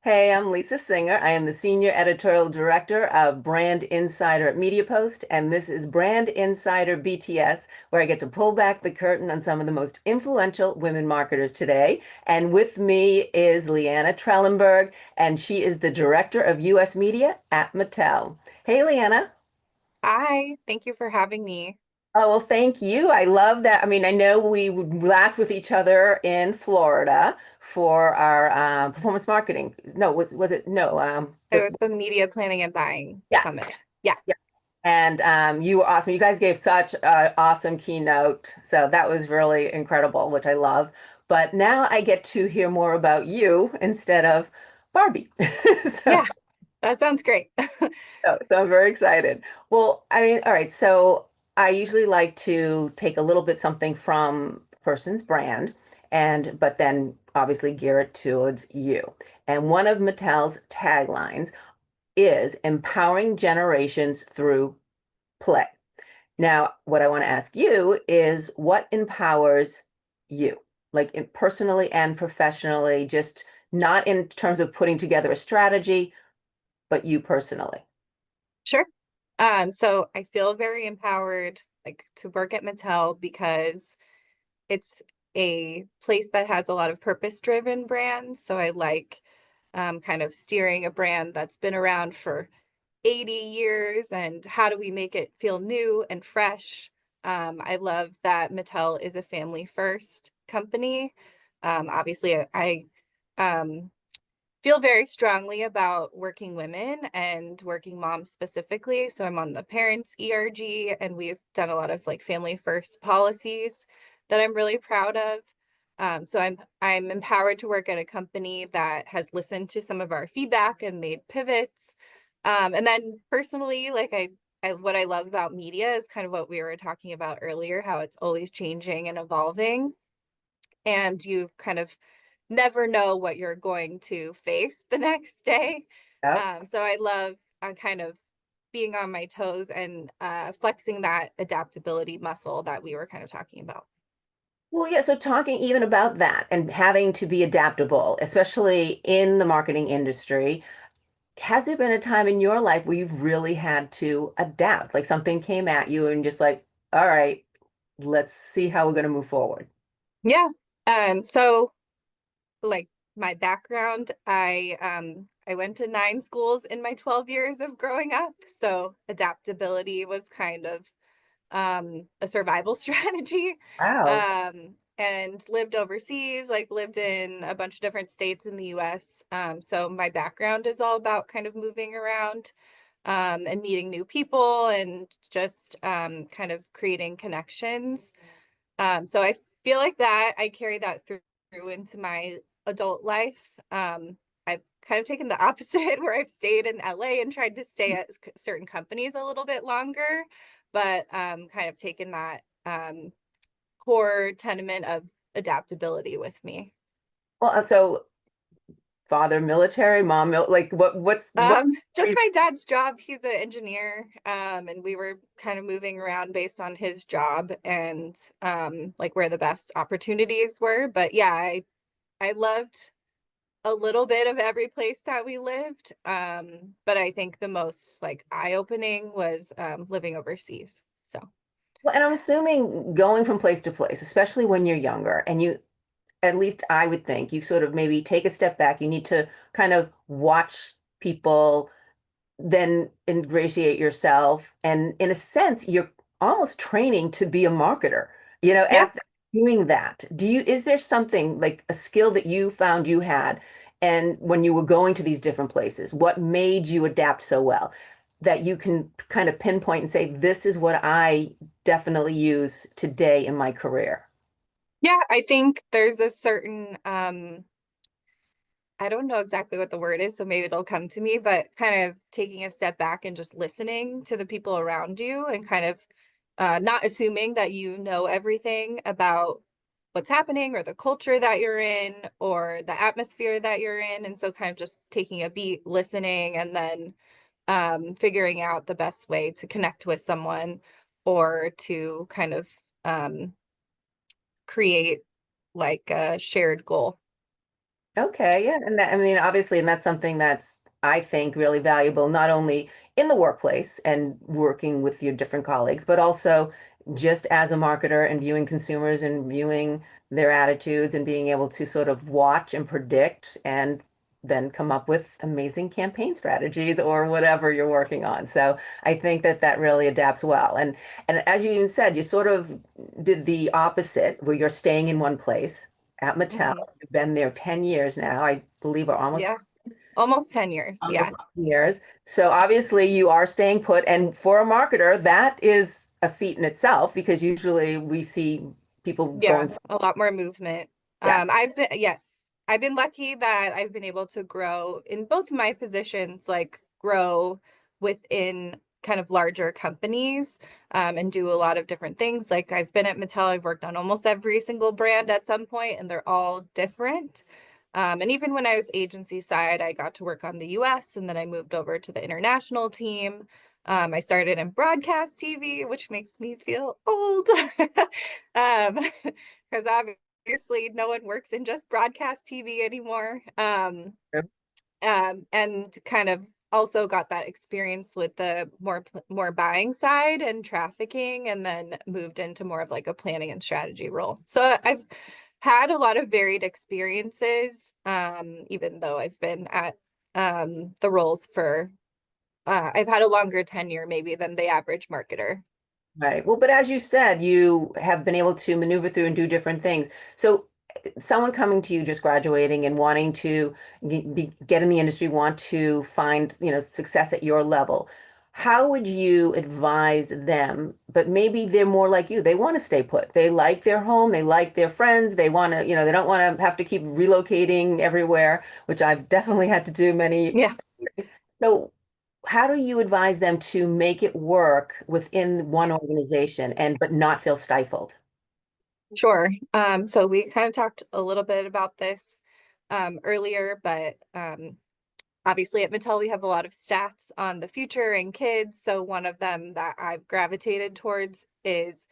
Hey, I'm Lisa Singer. I am the Senior Editorial Director of Brand Insider at MediaPost, and this is Brand Insider BTS, where I get to pull back the curtain on some of the most influential women marketers today. And with me is Leanna Trelenberg, and she is the Director of US Media at Mattel. Hey, Leanna. Hi, thank you for having me. Oh, well, thank you. I love that. I mean, I know we laughed with each other in Florida for our performance marketing. No, was it? No, It was the Media Planning and Buying yes. Summit. Yeah, Yes. And you were awesome. You guys gave such an awesome keynote. So that was really incredible, which I love. But now I get to hear more about you instead of Barbie. So, yeah, that sounds great. so I'm very excited. Well, I mean, all right. So I usually like to take a little bit something from a person's brand but then obviously gear it towards you. And one of Mattel's taglines is empowering generations through play. Now, what I want to ask you is what empowers you, like personally and professionally, just not in terms of putting together a strategy, but you personally. Sure. So I feel very empowered, like to work at Mattel because it's a place that has a lot of purpose-driven brands. So I like kind of steering a brand that's been around for 80 years and how do we make it feel new and fresh. I love that Mattel is a family first company. Obviously, I um, feel very strongly about working women and working moms specifically. So I'm on the parents ERG, and we've done a lot of like family first policies that I'm really proud of. So I'm empowered to work at a company that has listened to some of our feedback and made pivots. And then personally, I what I love about media is kind of what we were talking about earlier, how it's always changing and evolving, and you kind of never know what you're going to face the next day. Yep. So I love kind of being on my toes and flexing that adaptability muscle that we were kind of talking about. Well, yeah, so talking even about that and having to be adaptable, especially in the marketing industry, has there been a time in your life where you've really had to adapt? Like something came at you and just like, all right, let's see how we're going to move forward. Yeah. So like my background, I went to 9 schools in my 12 years of growing up. So adaptability was kind of a survival strategy. Wow. And lived overseas, like lived in a bunch of different states in the US. So my background is all about kind of moving around and meeting new people and just kind of creating connections. So I feel like that I carry that through into my adult life. I've kind of taken the opposite where I've stayed in LA and tried to stay at certain companies a little bit longer, but kind of taken that core tenement of adaptability with me. Well, so father military, mom like what Just my dad's job. He's an engineer, and we were kind of moving around based on his job and like where the best opportunities were. But yeah, I loved a little bit of every place that we lived. But I think the most like eye-opening was living overseas. So well, and I'm assuming going from place to place, especially when you're younger, and you at least I would think you sort of maybe take a step back. You need to kind of watch people, then ingratiate yourself. And in a sense, you're almost training to be a marketer, yeah. after doing that. Is there something like a skill that you found you had and when you were going to these different places, what made you adapt so well that you can kind of pinpoint and say, this is what I definitely use today in my career? Yeah, I think there's a certain I don't know exactly what the word is, so maybe it'll come to me, but kind of taking a step back and just listening to the people around you and kind of not assuming that you know everything about what's happening or the culture that you're in or the atmosphere that you're in. And so kind of just taking a beat, listening, and then figuring out the best way to connect with someone or to kind of um, create like a shared goal. Okay, yeah, and that, I mean, obviously, and that's something that's I think really valuable, not only in the workplace and working with your different colleagues, but also just as a marketer and viewing consumers and viewing their attitudes and being able to sort of watch and predict and then come up with amazing campaign strategies or whatever you're working on. So I think that that really adapts well. And as you even said, you sort of did the opposite, where you're staying in one place at Mattel. Hmm. You've been there 10 years now, I believe, or almost Yeah, almost 10 years. almost Yeah. 10 years. So obviously you are staying put. And for a marketer, that is a feat in itself because usually we see people Yeah, going, a lot more movement. yes, Yes, I've been lucky that I've been able to grow in both my positions, like grow within kind of larger companies, and do a lot of different things. Like I've been at Mattel, I've worked on almost every single brand at some point, and they're all different. And even when I was agency side, I got to work on the US and then I moved over to the international team. I started in broadcast TV, which makes me feel old. Um, because obviously no one works in just broadcast TV anymore. And kind of also got that experience with the more buying side and trafficking, and then moved into more of like a planning and strategy role. So I've had a lot of varied experiences, even though I've been at the roles for I've had a longer tenure maybe than the average marketer. right. Well, but as you said, you have been able to maneuver through and do different things. So someone coming to you just graduating and wanting to get in the industry, want to find, success at your level, how would you advise them? But maybe they're more like you. They want to stay put. They like their home. They like their friends. They want to, they don't want to have to keep relocating everywhere, which I've definitely had to do many. Yeah, So how do you advise them to make it work within one organization and but not feel stifled? sure. So we kind of talked a little bit about this earlier, but obviously at Mattel we have a lot of stats on the future and kids. So one of them that I've gravitated towards is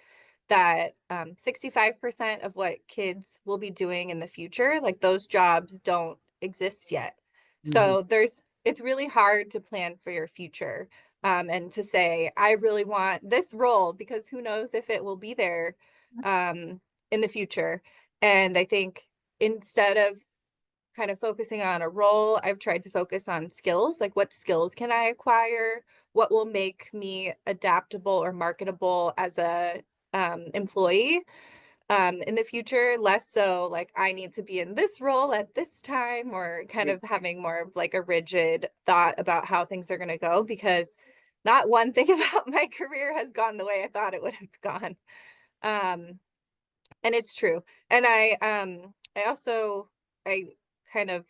that 65% of what kids will be doing in the future, like those jobs don't exist yet. Mhm. So it's really hard to plan for your future, and to say, I really want this role because who knows if it will be there um, in the future. And I think instead of kind of focusing on a role, I've tried to focus on skills, like what skills can I acquire? What will make me adaptable or marketable as a employee in the future? Less so like I need to be in this role at this time, or kind of having more of like a rigid thought about how things are going to go, because not one thing about my career has gone the way I thought it would have gone. Um, and it's true. And I also I kind of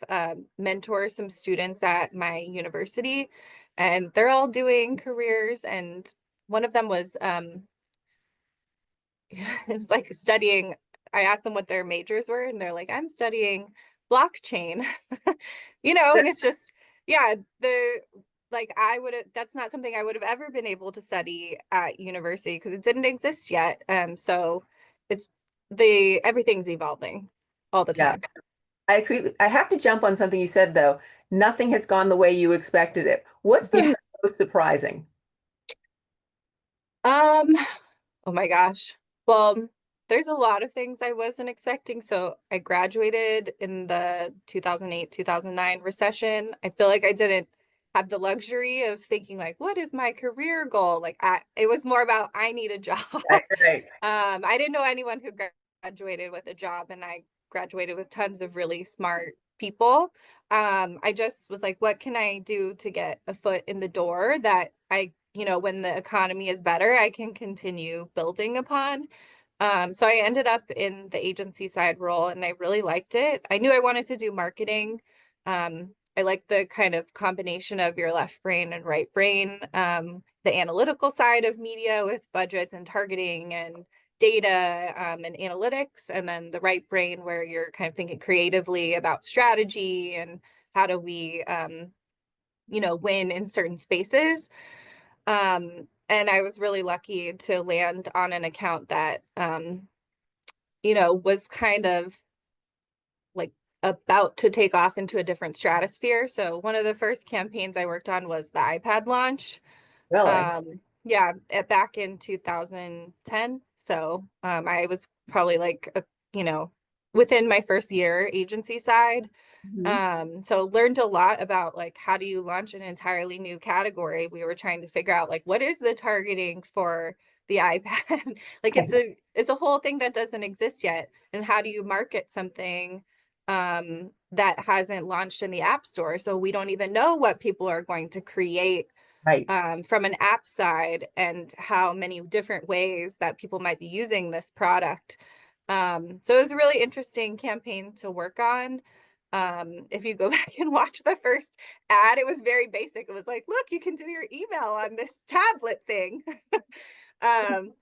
mentor some students at my university, and they're all doing careers, and one of them was it's like studying. I asked them what their majors were, and they're like, I'm studying blockchain. And it's just, yeah, the like I would have that's not something I would have ever been able to study at university because it didn't exist yet. So it's the everything's evolving all the Yeah, time. I agree. I have to jump on something you said though. Nothing has gone the way you expected it. What's been Yeah. the most surprising? Um, oh my gosh. Well, there's a lot of things I wasn't expecting. So I graduated in the 2008, 2009 recession. I feel like I didn't have the luxury of thinking like, what is my career goal? Like it was more about I need a job. Right, right. I didn't know anyone who graduated with a job, and I graduated with tons of really smart people. I just was like, what can I do to get a foot in the door that when the economy is better, I can continue building upon. So I ended up in the agency side role and I really liked it. I knew I wanted to do marketing. I like the kind of combination of your left brain and right brain, the analytical side of media with budgets and targeting and data, and analytics, and then the right brain where you're kind of thinking creatively about strategy and how do we, win in certain spaces. And I was really lucky to land on an account that, was kind of like about to take off into a different stratosphere. So one of the first campaigns I worked on was the iPad launch. Really? Yeah, back in 2010. So I was probably like you know, within my first year agency side. Mhm. So learned a lot about like how do you launch an entirely new category. We were trying to figure out like what is the targeting for the iPad? Like Okay. it's a whole thing that doesn't exist yet. And how do you market something that hasn't launched in the App Store? So we don't even know what people are going to create Right. from an app side and how many different ways that people might be using this product. So it was a really interesting campaign to work on. If you go back and watch the first ad, it was very basic. It was like, look, you can do your email on this tablet thing.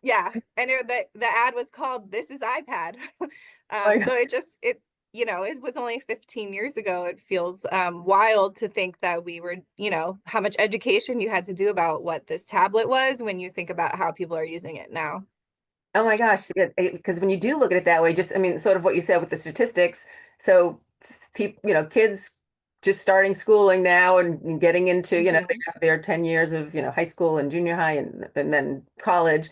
Yeah, and the ad was called "This is iPad." Oh, yeah. So it was only 15 years ago. It feels wild to think that we were, how much education you had to do about what this tablet was when you think about how people are using it now. Oh my gosh. Because when you do look at it that way, just, I mean, sort of what you said with the statistics. So people, kids just starting schooling now and getting into, they Mhm. have their 10 years of, high school and junior high and then college.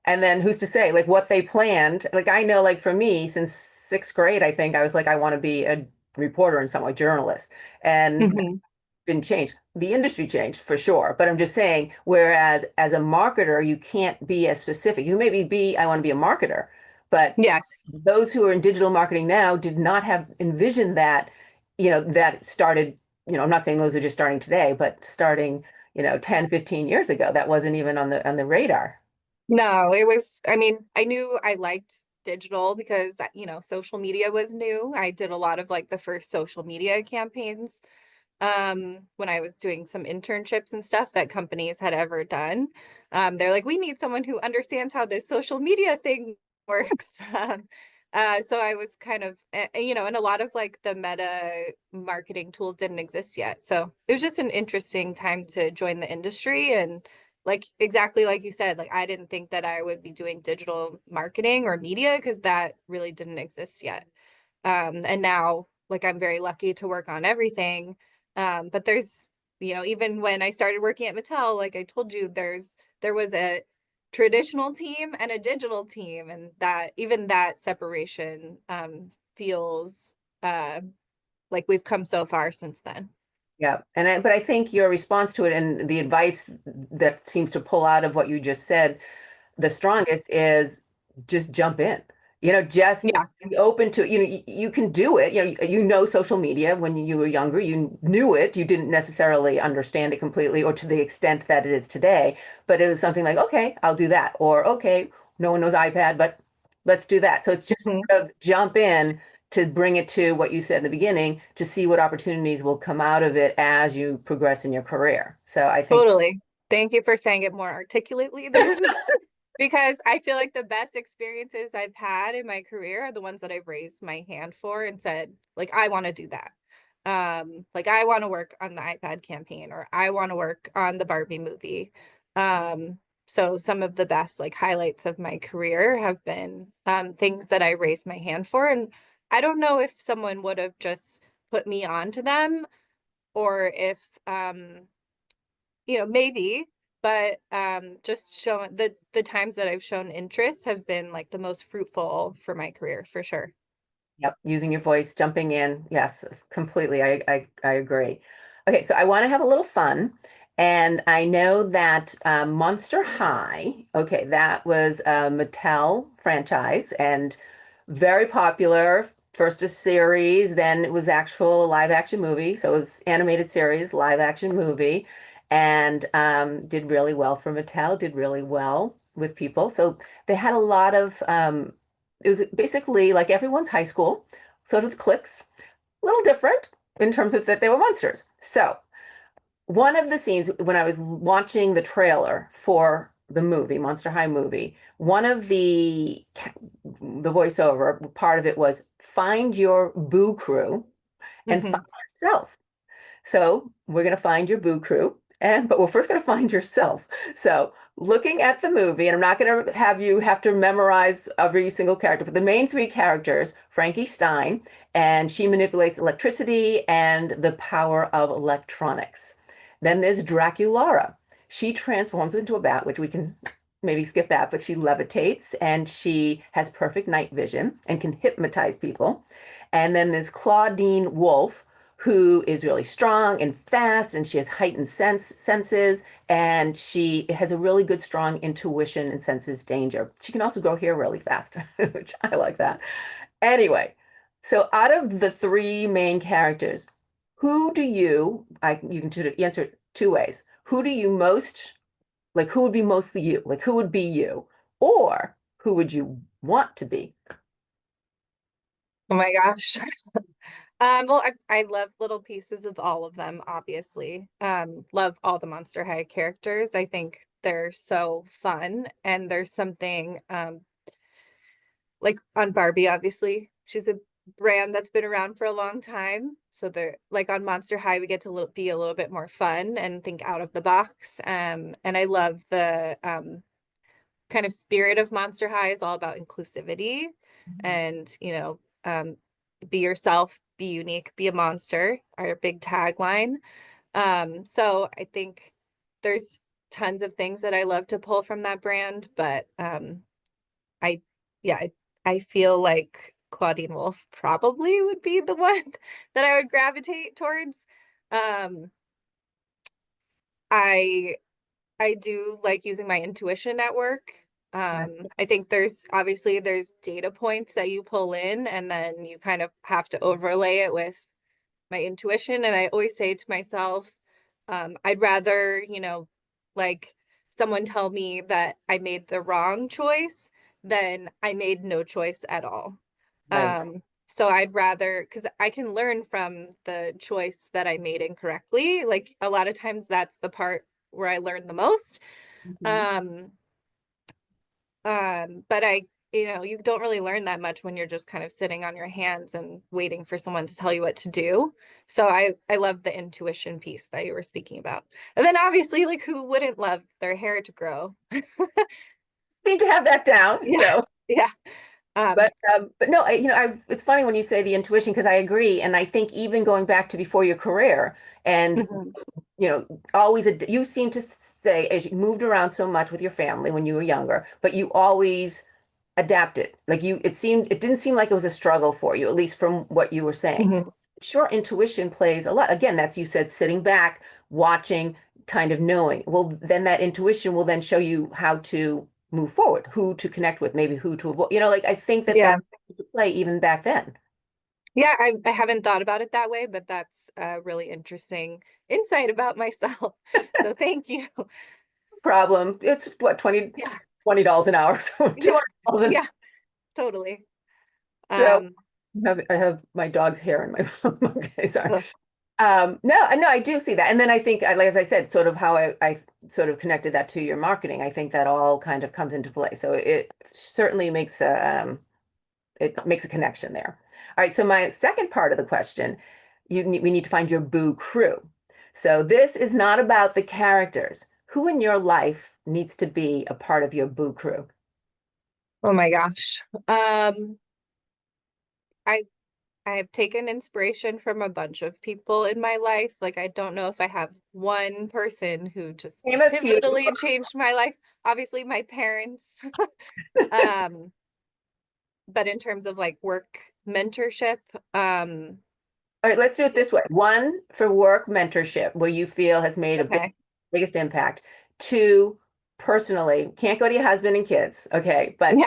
And then who's to say, like, what they planned? Like, I know, like, for me, since sixth grade, I think I was like, I want to be a reporter in some way, journalist. And Mhm. didn't change. The industry changed for sure, but I'm just saying, whereas as a marketer, you can't be as specific. You maybe be, I want to be a marketer, but Yes. those who are in digital marketing now did not have envisioned that, that started, I'm not saying those are just starting today, but starting, 10, 15 years ago. That wasn't even on the radar. No, it was, I mean, I knew I liked digital because, social media was new. I did a lot of like the first social media campaigns when I was doing some internships and stuff that companies had ever done. They're like, we need someone who understands how this social media thing works. So I was kind of, and a lot of like the meta marketing tools didn't exist yet. So it was just an interesting time to join the industry. And like exactly like you said, like I didn't think that I would be doing digital marketing or media because that really didn't exist yet. And now like I'm very lucky to work on everything. But there's, even when I started working at Mattel, like I told you, there was a traditional team and a digital team, and that even that separation feels like we've come so far since then. Yeah. But I think your response to it and the advice that seems to pull out of what you just said the strongest is just jump in. Just Yeah. be open to, you can do it. Social media when you were younger, you knew it. You didn't necessarily understand it completely or to the extent that it is today, but it was something like, okay, I'll do that. Or, okay, no one knows iPad, but let's do that. So it's just Mhm. sort of jump in to bring it to what you said in the beginning to see what opportunities will come out of it as you progress in your career. So I think Totally. Thank you for saying it more articulately than because I feel like the best experiences I've had in my career are the ones that I've raised my hand for and said, like, I want to do that. Like I want to work on the iPad campaign or I want to work on the Barbie movie. So some of the best like highlights of my career have been things that I raised my hand for. And I don't know if someone would have just put me onto them or if maybe, but just showing the times that I've shown interest have been like the most fruitful for my career for sure. yep, using your voice, jumping in. Yes, completely. I agree. Okay, so I want to have a little fun. And I know that Monster High, okay, that was a Mattel franchise and very popular. First a series, then it was actual live action movie. So it was animated series, live action movie, and did really well for Mattel, did really well with people. So they had a lot of it was basically like everyone's high school, sort of the cliques, a little different in terms of that they were monsters. So one of the scenes when I was watching the trailer for the movie, Monster High movie, one of the voiceover part of it was find your boo crew and find Hmm. yourself. So we're going to find your boo crew. But we're first going to find yourself. So looking at the movie, and I'm not going to have you have to memorize every single character, but the main three characters, Frankie Stein and she manipulates electricity and the power of electronics. Then there's Draculaura. She transforms into a bat, which we can maybe skip that, but she levitates and she has perfect night vision and can hypnotize people. And then there's Claudine Wolf, who is really strong and fast, and she has heightened senses, and she has a really good, strong intuition and senses danger. She can also grow hair really fast, which I like that. Anyway, so out of the three main characters, you can answer it two ways. Who do you most, like, who would be mostly you? Like, who would be you? Or who would you want to be? Oh my gosh. Well, I love little pieces of all of them, obviously. Love all the Monster High characters. I think they're so fun, and there's something like on Barbie, obviously. She's a brand that's been around for a long time. So they're like on Monster High, we get to be a little bit more fun and think out of the box. And I love the kind of spirit of Monster High is all about inclusivity and, be yourself, be unique, be a monster, our big tagline. So I think there's tons of things that I love to pull from that brand, but I yeah, I feel like Claudine Wolf probably would be the one that I would gravitate towards. Um, I I do like using my intuition at work. I think there's data points that you pull in and then you kind of have to overlay it with my intuition. And I always say to myself, I'd rather, like someone tell me that I made the wrong choice than I made no choice at all. Right. So I'd rather, because I can learn from the choice that I made incorrectly. Like a lot of times that's the part where I learn the most. Mhm. Um, but you don't really learn that much when you're just kind of sitting on your hands and waiting for someone to tell you what to do. So I love the intuition piece that you were speaking about. And then obviously, like who wouldn't love their hair to grow? Seem to have that down. Yeah. So, Yeah. Um, but no, it's funny when you say the intuition because I agree, and I think even going back to before your career, and mhm, always you seem to say as you moved around so much with your family when you were younger, but you always adapted. Like it didn't seem like it was a struggle for you, at least from what you were saying. mhm. Sure, intuition plays a lot. Again, that's you said sitting back, watching, kind of knowing. Well, then that intuition will then show you how to move forward, who to connect with, maybe who to avoid. Like I think that Yeah. was a play even back then. Yeah, I haven't thought about it that way, but that's a really interesting insight about myself. So thank you. Problem. It's what, Yeah. $20 an hour, Yeah. 200,000. Yeah, totally. So Um, I have my dog's hair in my mouth. Okay, sorry. ugh, No, I do see that. And then I think, like, as I said, sort of how I sort of connected that to your marketing. I think that all kind of comes into play. So it certainly makes a connection there. All right. So my second part of the question, we need to find your boo crew. So this is not about the characters. Who in your life needs to be a part of your boo crew? oh my gosh. I I have taken inspiration from a bunch of people in my life. Like I don't know if I have one person who just Name a few. pivotally changed my life. Obviously my parents. Um, but in terms of like work mentorship, um, All right, let's do it this way. One for work mentorship, where you feel has made a okay. biggest impact. Two, personally, can't go to your husband and kids, okay, but Yeah,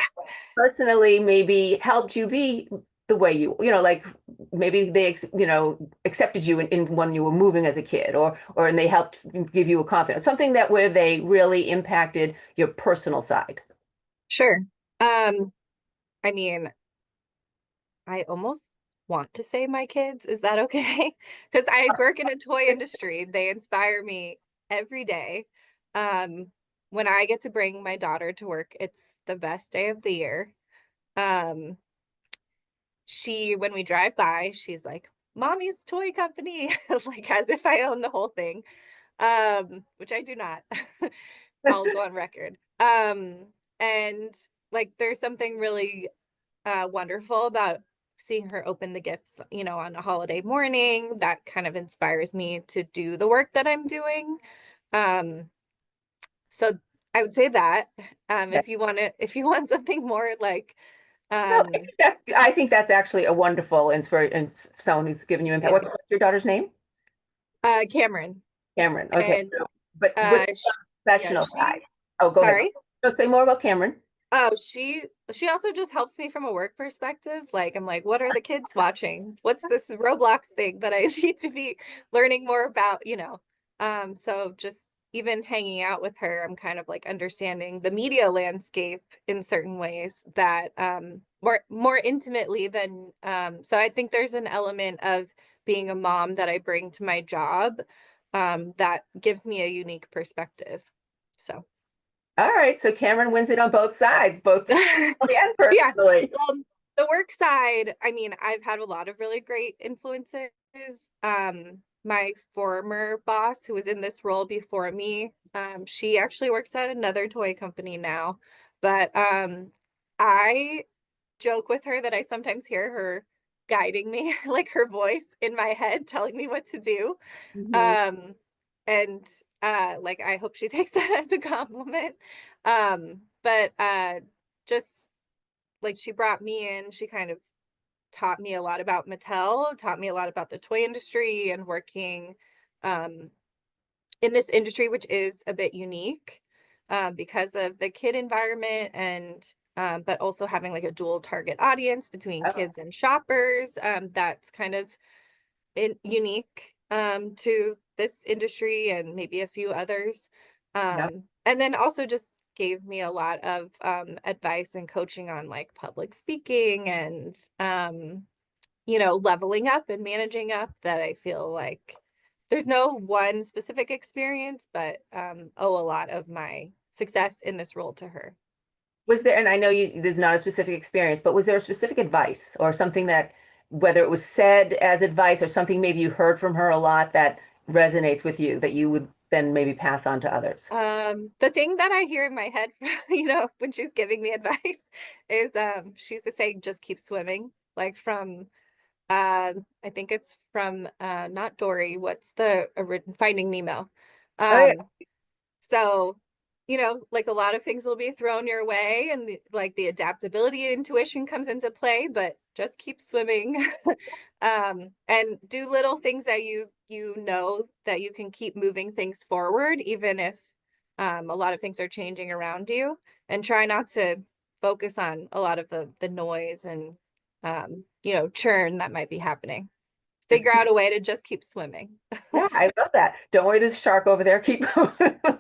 personally maybe helped you be the way like maybe they accepted you in when you were moving as a kid, or and they helped give you a confidence, something that where they really impacted your personal side. sure. I mean, I almost want to say my kids. Is that okay? Because I work in a toy industry. They inspire me every day. Um, when I get to bring my daughter to work, it's the best day of the year. Um, when we drive by, she's like, Mommy's toy company, like as if I own the whole thing. Which I do not. I'll go on record. And like there's something really wonderful about seeing her open the gifts, on a holiday morning, that kind of inspires me to do the work that I'm doing. Um, so I would say that, Okay. if you want something more like, No, um, I think that's actually a wonderful inspiration, and someone who's given you impact. yeah, What's your daughter's name? Cameron. Cameron. Okay. And But with uh the sh yeah, professional side. she Oh, go ahead. sorry. So say more about Cameron. Oh, she also just helps me from a work perspective. Like, I'm like, what are the kids watching? What's this Roblox thing that I need to be learning more about? So just even hanging out with her, I'm kind of like understanding the media landscape in certain ways that more intimately than so I think there's an element of being a mom that I bring to my job that gives me a unique perspective. So All right. So Cameron wins it on both sides, both professionally and yeah. personally. Well, the work side, I mean, I've had a lot of really great influences. My former boss, who was in this role before me, she actually works at another toy company now. But I joke with her that I sometimes hear her guiding me, like her voice in my head telling me what to do. Mhm. Um, and like I hope she takes that as a compliment. But just like she brought me in, she kind of taught me a lot about Mattel, taught me a lot about the toy industry and working um in this industry, which is a bit unique because of the kid environment and but also having like a dual target audience between Oh, kids and shoppers. That's kind of unique to this industry and maybe a few others. yeah. And then also just gave me a lot of advice and coaching on like public speaking and leveling up and managing up that I feel like there's no one specific experience, but owe a lot of my success in this role to her. Was there, and I know there's not a specific experience, but was there a specific advice or something that, whether it was said as advice or something maybe you heard from her a lot that resonates with you that you would then maybe pass on to others? The thing that I hear in my head, when she's giving me advice is she used to say just keep swimming. Like from I think it's from not Dory, what's the Finding Nemo. Oh, yeah. Um So, like a lot of things will be thrown your way and like the adaptability and intuition comes into play, but just keep swimming. And do little things that you know that you can keep moving things forward, even if a lot of things are changing around you, and try not to focus on a lot of the noise and churn that might be happening. Just Figure keep, out a way to just keep swimming. yeah, I love that. Don't worry, there's a shark over there. Keep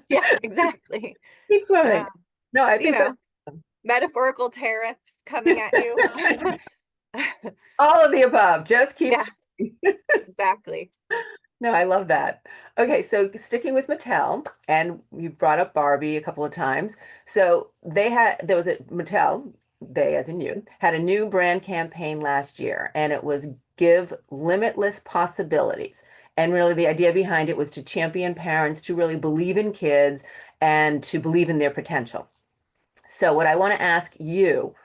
Yeah, exactly. keep Uh, swimming. No, I you think know, metaphorical tariffs coming at you. that all of the above. Just keep Yeah, swimming. exactly. No, I love that. Okay, so sticking with Mattel, and you brought up Barbie a couple of times. So there was a Mattel, they as in you, had a new brand campaign last year, and it was Give Limitless Possibilities. And really the idea behind it was to champion parents to really believe in kids and to believe in their potential. So what I want to ask you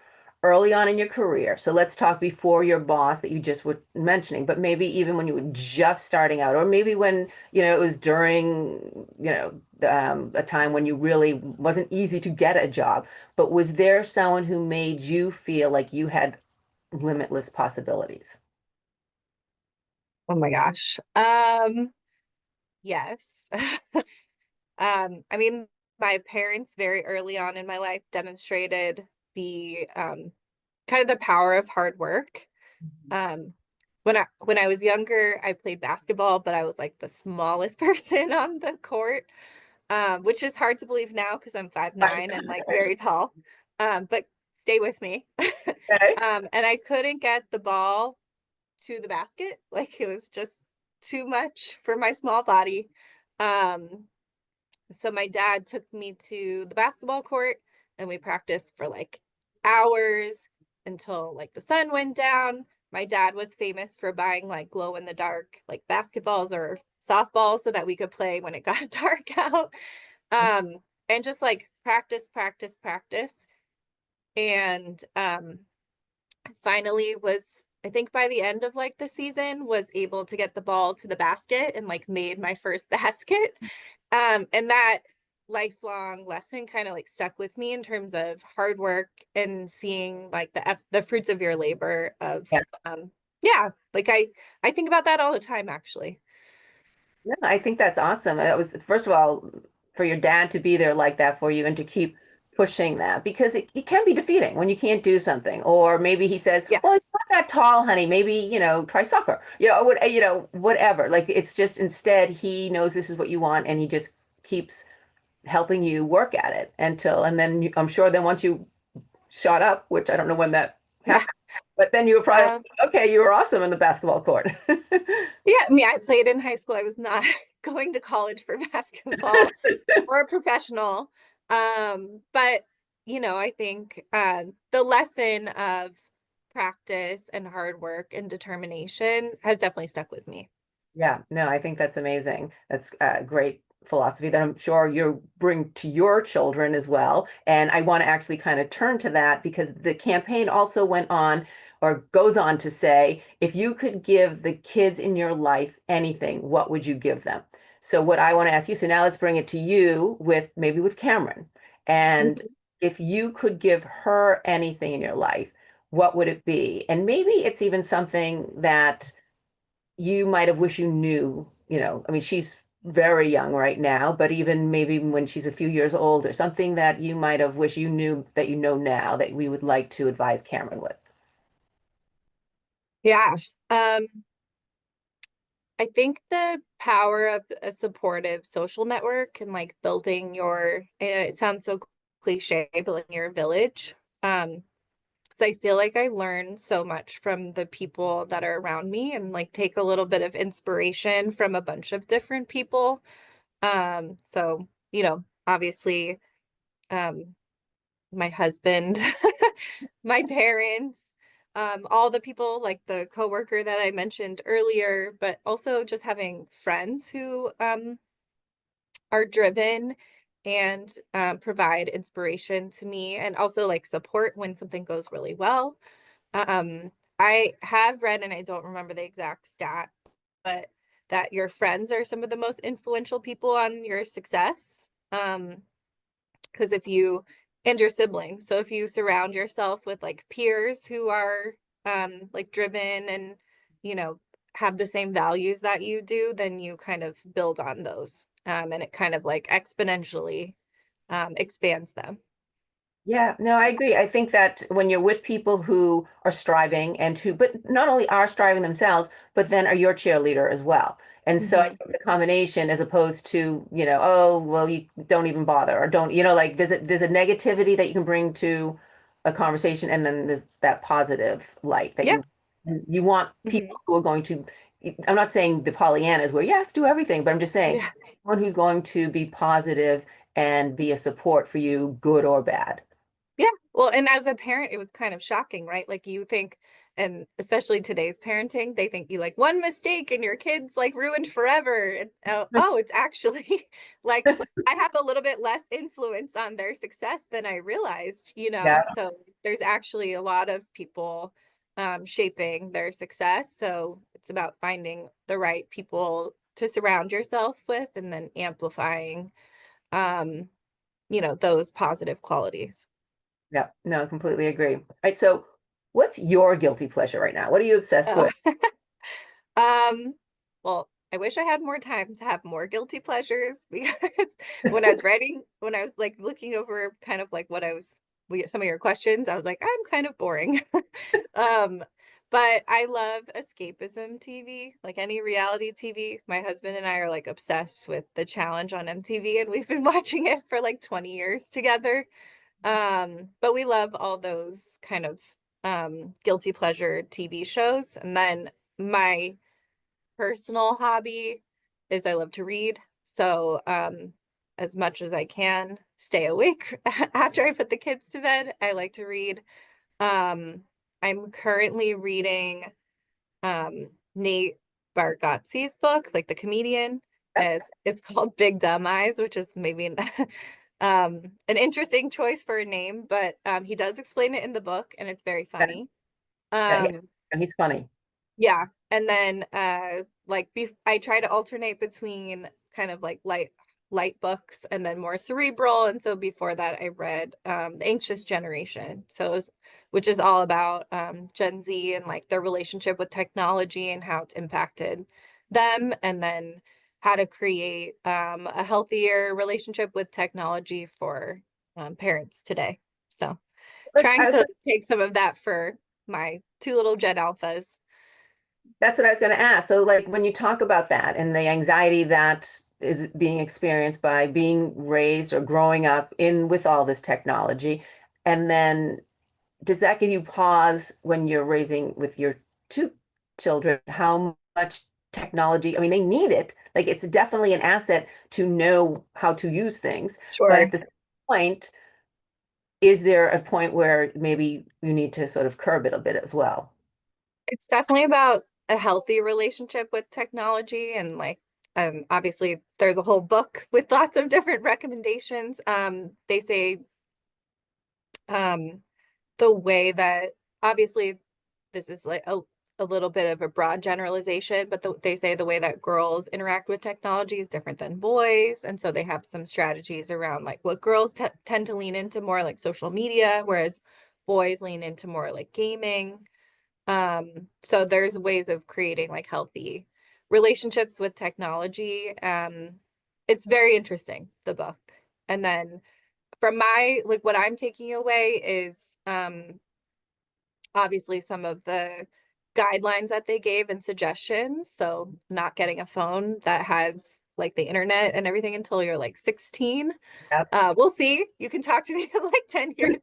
early on in your career. So let's talk before your boss that you just were mentioning, but maybe even when you were just starting out, or maybe when, it was during, a time when you really wasn't easy to get a job. But was there someone who made you feel like you had limitless possibilities? Oh my gosh. Yes. I mean, my parents very early on in my life demonstrated the kind of the power of hard work. Um, when I was younger, I played basketball, but I was like the smallest person on the court, which is hard to believe now because I'm five Right. nine and like very tall. But stay with me. Okay. And I couldn't get the ball to the basket. Like it was just too much for my small body. Um, so my dad took me to the basketball court and we practiced for like hours until like the sun went down. My dad was famous for buying like glow in the dark like basketballs or softballs so that we could play when it got dark out. Um and just like practice, practice, practice. And finally was I think by the end of like the season was able to get the ball to the basket and like made my first basket. And that lifelong lesson kind of like stuck with me in terms of hard work and seeing like the fruits of your labor of Yeah. yeah, like I think about that all the time actually. No, I think that's awesome. That was, first of all, for your dad to be there like that for you and to keep pushing that because it can be defeating when you can't do something. Or maybe he says, well, you're Yes. not that tall, honey. Maybe, try soccer, or whatever. Like it's just instead he knows this is what you want and he just keeps helping you work at it and then I'm sure then once you shot up, which I don't know when that Yeah. happened, but then you were probably Um, like, okay, you were awesome in the basketball court. yeah, I mean, I played in high school. I was not going to college for basketball or a professional. But I think the lesson of practice and hard work and determination has definitely stuck with me. Yeah, no, I think that's amazing. That's a great philosophy that I'm sure you bring to your children as well. And I want to actually kind of turn to that because the campaign also went on or goes on to say, if you could give the kids in your life anything, what would you give them? So what I want to ask you, so now let's bring it to you with maybe with Cameron. And Mhm. if you could give her anything in your life, what would it be? And maybe it's even something that you might have wished you knew, I mean, she's very young right now, but even maybe when she's a few years old or something that you might have wished you knew that you know now that we would like to advise Cameron with. Yeah. Um, I think the power of a supportive social network and like building it sounds so cliche, but like your village. So I feel like I learn so much from the people that are around me and like take a little bit of inspiration from a bunch of different people. So, obviously, um, my husband, my parents, all the people like the coworker that I mentioned earlier, but also just having friends who are driven and provide inspiration to me and also like support when something goes really well. Um, I have read, and I don't remember the exact stat, but that your friends are some of the most influential people on your success. Because if you and your siblings, so if you surround yourself with like peers who are like driven and you know have the same values that you do, then you kind of build on those. And it kind of like exponentially expands them. Yeah, no, I agree. I think that when you're with people who are striving and who, but not only are striving themselves, but then are your cheerleader as well. And so I Hmm. think the combination as opposed to, oh, well, you don't even bother or don't, like there's a negativity that you can bring to a conversation and then there's that positive light that Yeah. you want Hmm. people who are going to, I'm not saying the Pollyannas where yes, do everything, but I'm just saying Yeah. someone who's going to be positive and be a support for you, good or bad. Yeah. Well, and as a parent, it was kind of shocking, right? Like you think, and especially today's parenting, they think you like one mistake and your kid's like ruined forever. And, oh, it's actually like I have a little bit less influence on their success than I realized, Yeah. So there's actually a lot of people shaping their success. So it's about finding the right people to surround yourself with and then amplifying um, those positive qualities. Yeah, no, completely agree. All right, so what's your guilty pleasure right now? What are you obsessed Oh. with? Um, well, I wish I had more time to have more guilty pleasures because when I was like looking over kind of like some of your questions, I was like, I'm kind of boring. Um, but I love escapism TV, like any reality TV. My husband and I are like obsessed with The Challenge on MTV, and we've been watching it for like 20 years together. But we love all those kind of guilty pleasure TV shows. And then my personal hobby is I love to read. So, as much as I can stay awake after I put the kids to bed, I like to read. Um, I'm currently reading Nate Bargatze's book, like the comedian. It's called Big Dumb Eyes, which is maybe an interesting choice for a name, but he does explain it in the book, and it's very Yeah, funny. yeah, Um, And he's funny. Yeah. And then like I try to alternate between kind of like light books and then more cerebral. And so before that I read The Anxious Generation. Which is all about Gen Z and like their relationship with technology and how it's impacted them, and then how to create a healthier relationship with technology for parents today. So trying I was to take some of that for my two little Gen Alphas. That's what I was going to ask. So, like, when you talk about that and the anxiety that is being experienced by being raised or growing up in with all this technology, and then does that give you pause when you're raising with your two children? How much technology? I mean, they need it. Like, it's definitely an asset to know how to use things. But Sure. at the point, is there a point where maybe you need to sort of curb it a bit as well? It's definitely about a healthy relationship with technology, and like obviously there's a whole book with lots of different recommendations. They say um the way that obviously this is like a little bit of a broad generalization, but they say the way that girls interact with technology is different than boys. And so they have some strategies around like what girls tend to lean into more like social media, whereas boys lean into more like gaming. So there's ways of creating like healthy relationships with technology. It's very interesting, the book. And then from my like what I'm taking away is obviously some of the guidelines that they gave and suggestions. So not getting a phone that has like the internet and everything until you're like 16. Yep. We'll see. You can talk to me in like 10 years.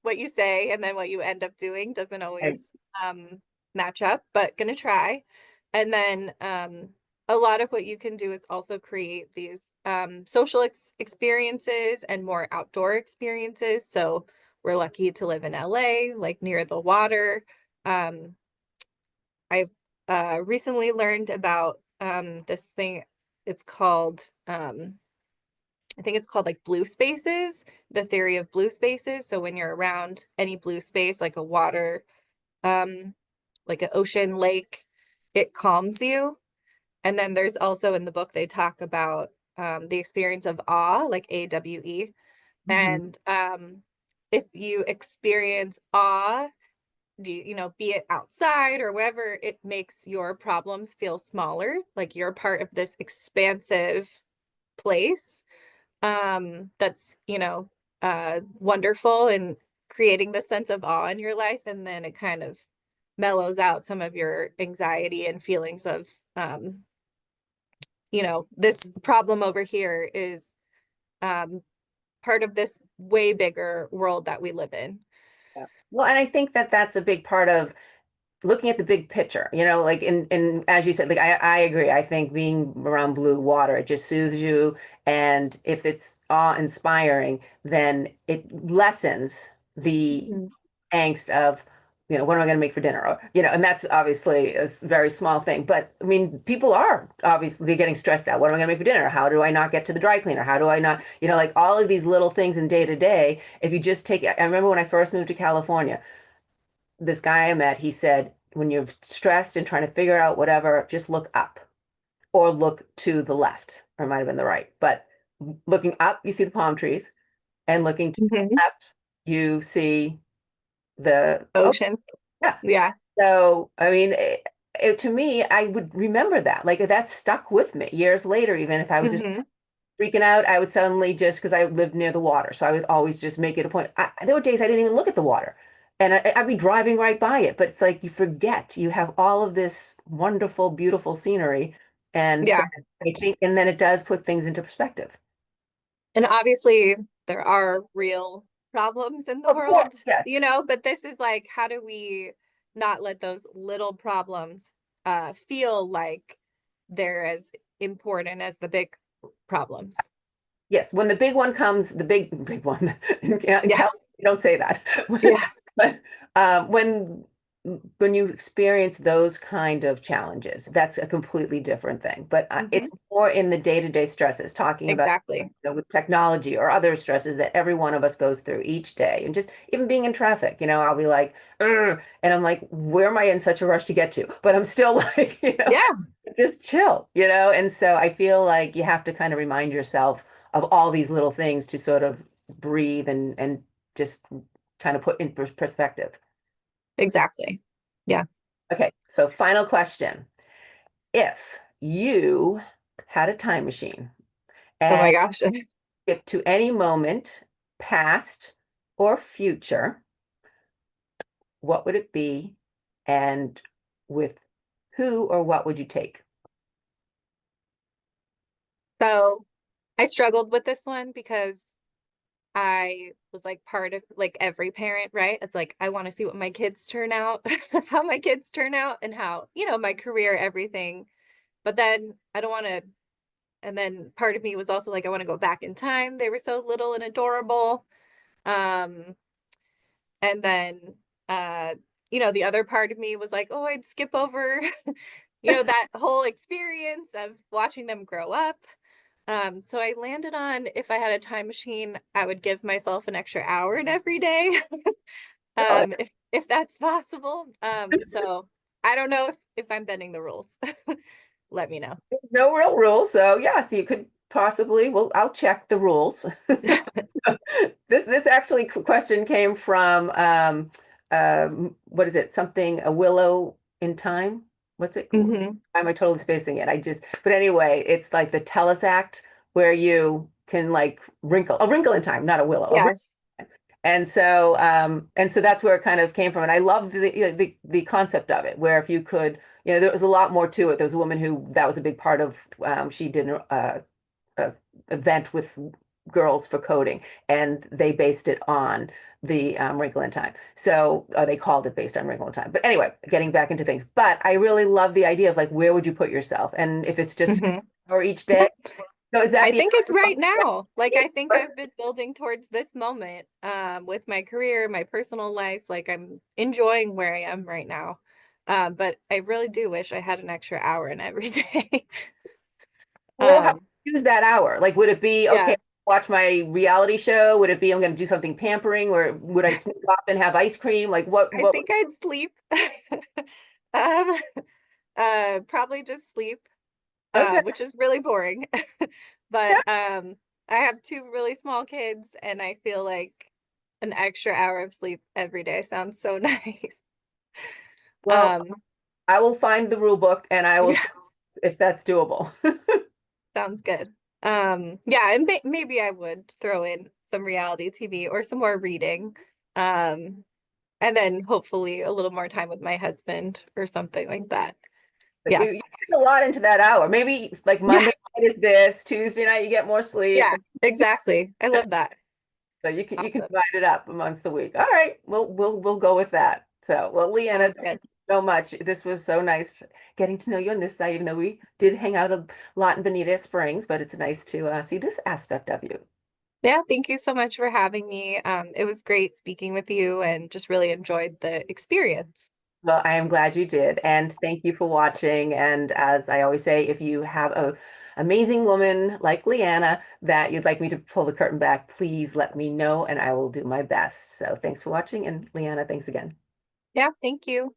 What you say and then what you end up doing doesn't Right. always match up, but gonna try. And then a lot of what you can do is also create these social experiences and more outdoor experiences. So we're lucky to live in LA, like near the water. Um, I've recently learned about this thing. It's called I think it's called like blue spaces, the theory of blue spaces. So when you're around any blue space, like a water, um, like an ocean, lake, it calms you. And then there's also in the book, they talk about the experience of awe, like AWE. Mhm. And if you experience awe, be it outside or wherever, it makes your problems feel smaller, like you're part of this expansive place that's wonderful and creating the sense of awe in your life, and then it kind of mellows out some of your anxiety and feelings of this problem over here is um part of this way bigger world that we live in. Yeah. Well, and I think that that's a big part of looking at the big picture, like in as you said, like I agree. I think being around blue water, it just soothes you. And if it's awe-inspiring, then it lessens the Mhm. angst of, what am I going to make for dinner? Or, and that's obviously a very small thing. But I mean, people are obviously getting stressed out. What am I going to make for dinner? How do I not get to the dry cleaner? How do I not, like all of these little things in day to day. If you just take, I remember when I first moved to California, this guy I met, he said, when you're stressed and trying to figure out whatever, just look up or look to the left, or it might have been the right. But looking up, you see the palm trees, and looking to the Mhm. left, you see the, oh, Ocean. yeah. Yeah. So, I mean, to me, I would remember that. Like that stuck with me years later, even if I was just Hmm. freaking out, I would suddenly just because I lived near the water, so I would always just make it a point. There were days I didn't even look at the water, and I'd be driving right by it. But it's like you forget you have all of this wonderful, beautiful scenery, and so Yeah. I think, and then it does put things into perspective. And obviously, there are real problems in the Of course, world, yes, but this is like, how do we not let those little problems feel like they're as important as the big problems? yes. When the big one comes, the big one. In Yeah. California, you don't say that, Yeah. but when when you experience those kind of challenges, that's a completely different thing. But it's Hmm. more in the day-to-day stresses, talking about, Exactly. with technology or other stresses that every one of us goes through each day. And just even being in traffic, I'll be like, "Ugh," and I'm like, where am I in such a rush to get to? But I'm still like, Yeah, just chill. And so I feel like you have to kind of remind yourself of all these little things to sort of breathe and just kind of put in perspective. exactly. Yeah. Okay, so final question. If you had a time machine Oh my and gosh. get to any moment, past or future, what would it be? And with who or what would you take? So I struggled with this one because I was like part of like every parent, right? It's like I want to see what my kids turn out, how my kids turn out, and how, my career, everything. But then I don't want to. And then part of me was also like, I want to go back in time. They were so little and adorable. Um, and then, uh, the other part of me was like, oh, I'd skip over, that whole experience of watching them grow up. So I landed on if I had a time machine, I would give myself an extra hour in every day, Oh, if that's possible. So I don't know if I'm bending the rules. Let me know. no real rules. So yes, you could possibly, well, I'll check the rules. This actually question came from what is it? Something a willow in time? What's it? Why Hmm. am I totally spacing it? But anyway, it's like the Telesact where you can like a wrinkle in time, not a willow, a wrinkle. Yes. And so that's where it kind of came from. And I love the concept of it, where if you could, there was a lot more to it. There was a woman who that was a big part of. She did a event with girls for coding, and they based it on the Wrinkle in Time. So they called it based on Wrinkle in Time. But anyway, getting back into things. But I really love the idea of like, where would you put yourself? And if it's just Hmm. or each day. So is that I the think it's right now. Like I think hour? I've been building towards this moment with my career, my personal life. Like I'm enjoying where I am right now. But I really do wish I had an extra hour in every day. Well, how do Um, you use that hour? Like, would it be okay, yeah, watch my reality show? Would it be I'm going to do something pampering, or would I sneak off and have ice cream? Like, what? I What? think I'd sleep. Um, probably just sleep, Okay. which is really boring. But I have two really small kids, and I feel like an extra hour of sleep every day sounds so nice. Well, Um, I will find the rule book and I will yeah, see if that's doable. sounds good. Yeah, and maybe I would throw in some reality TV or some more reading. Um, and then hopefully a little more time with my husband or something like that. But Yeah. you put a lot into that hour. Maybe like Yeah. Monday night is this, Tuesday night you get more sleep. Yeah, exactly. I love that. So you can Awesome. divide it up amongst the week. All right, we'll go with that. So, well, Leanna, Sounds thank good. you so much. This was so nice getting to know you on this side, even though we did hang out a lot in Bonita Springs, but it's nice to see this aspect of you. Yeah, thank you so much for having me. It was great speaking with you and just really enjoyed the experience. Well, I am glad you did, and thank you for watching. And as I always say, if you have a amazing woman like Leanna that you'd like me to pull the curtain back, please let me know, and I will do my best. So, thanks for watching, and Leanna, thanks again. Yeah, thank you.